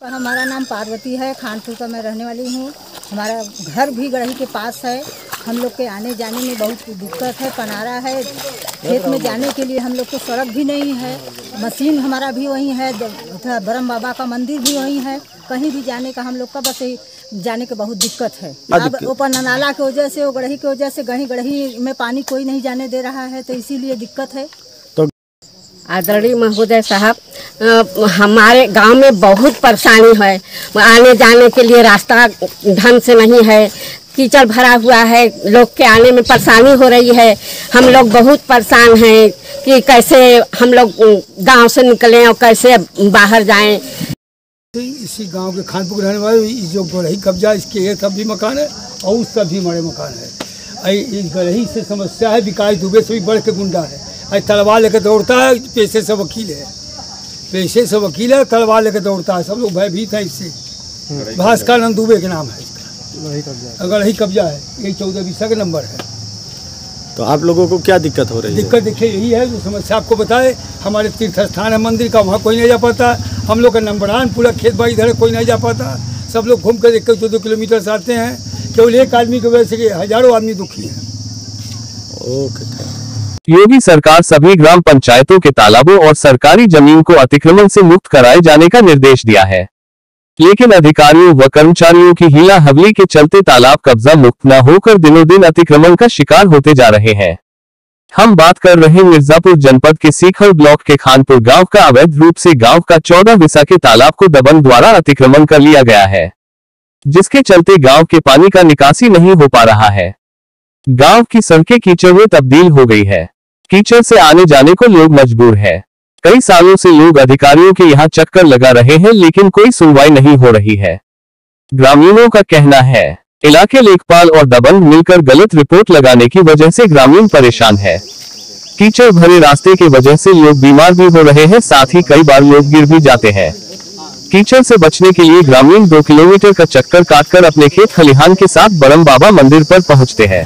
हमारा नाम पार्वती है, खानपुर का मैं रहने वाली हूँ। हमारा घर भी गढ़ही के पास है। हम लोग के आने जाने में बहुत दिक्कत है। पनारा है, खेत में जाने के लिए हम लोग को सड़क भी नहीं है। मशीन हमारा भी वहीं है, ब्रह्म बाबा का मंदिर भी वहीं है। कहीं भी जाने का हम लोग का बस जाने के बहुत दिक्कत है। अब ऊपर नाला की वजह से, गढ़ही की वजह से गढ़ही में पानी कोई नहीं जाने दे रहा है, तो इसीलिए दिक्कत है। आदरणीय महोदय साहब, हमारे गांव में बहुत परेशानी है। आने जाने के लिए रास्ता ढंग से नहीं है, कीचड़ भरा हुआ है, लोग के आने में परेशानी हो रही है। हम लोग बहुत परेशान हैं कि कैसे हम लोग गांव से निकलें और कैसे बाहर जाएं। इसी गांव के खानपुर रहने वाले जो गढ़ही कब्जा, इसके ये सब भी मकान है और उस सब भी बड़े मकान है। इस गढ़ही से समस्या है, विकास दुबे से भी बढ़ के गुंडा है। तलवार लेकर दौड़ता है, पैसे से वकील है, पैसे से वकील है, तलवार लेकर दौड़ता है। सब लोग भयभीत हैं इससे। भास्कर नंद दुबे के नाम है इसका, गढ़ही कब्जा है। यही 14-20 का नंबर है। तो आप लोगों को क्या दिक्कत हो रही है? दिक्कत देखिए यही है, जो समस्या आपको बताए। हमारे तीर्थ स्थान है मंदिर का, वहाँ कोई नहीं जा पाता। हम लोग का नंबरान पूरा खेत बाड़ी इधर कोई नहीं जा पाता। सब लोग घूम कर 1-2 किलोमीटर से आते हैं। केवल एक आदमी की वजह से हजारों आदमी दुखी हैं। योगी सरकार सभी ग्राम पंचायतों के तालाबों और सरकारी जमीन को अतिक्रमण से मुक्त कराए जाने का निर्देश दिया है, लेकिन अधिकारियों व कर्मचारियों की हीला हवली के चलते तालाब कब्जा मुक्त न होकर दिनों दिन अतिक्रमण का शिकार होते जा रहे हैं। हम बात कर रहे मिर्जापुर जनपद के सीखर ब्लॉक के खानपुर गांव का। अवैध रूप से गांव का 14 विसा के तालाब को दबंग द्वारा अतिक्रमण कर लिया गया है, जिसके चलते गांव के पानी का निकासी नहीं हो पा रहा है। गांव की सड़कें कीचड़ में तब्दील हो गई है। कीचड़ से आने जाने को लोग मजबूर है। कई सालों से लोग अधिकारियों के यहाँ चक्कर लगा रहे हैं, लेकिन कोई सुनवाई नहीं हो रही है। ग्रामीणों का कहना है, इलाके लेखपाल और दबंग मिलकर गलत रिपोर्ट लगाने की वजह से ग्रामीण परेशान है। कीचड़ भरे रास्ते की वजह से लोग बीमार भी हो रहे हैं, साथ ही कई बार लोग गिर भी जाते हैं। कीचड़ से बचने के लिए ग्रामीण 2 किलोमीटर का चक्कर काटकर अपने खेत खलिहान के साथ ब्रह्म बाबा मंदिर पर पहुंचते हैं।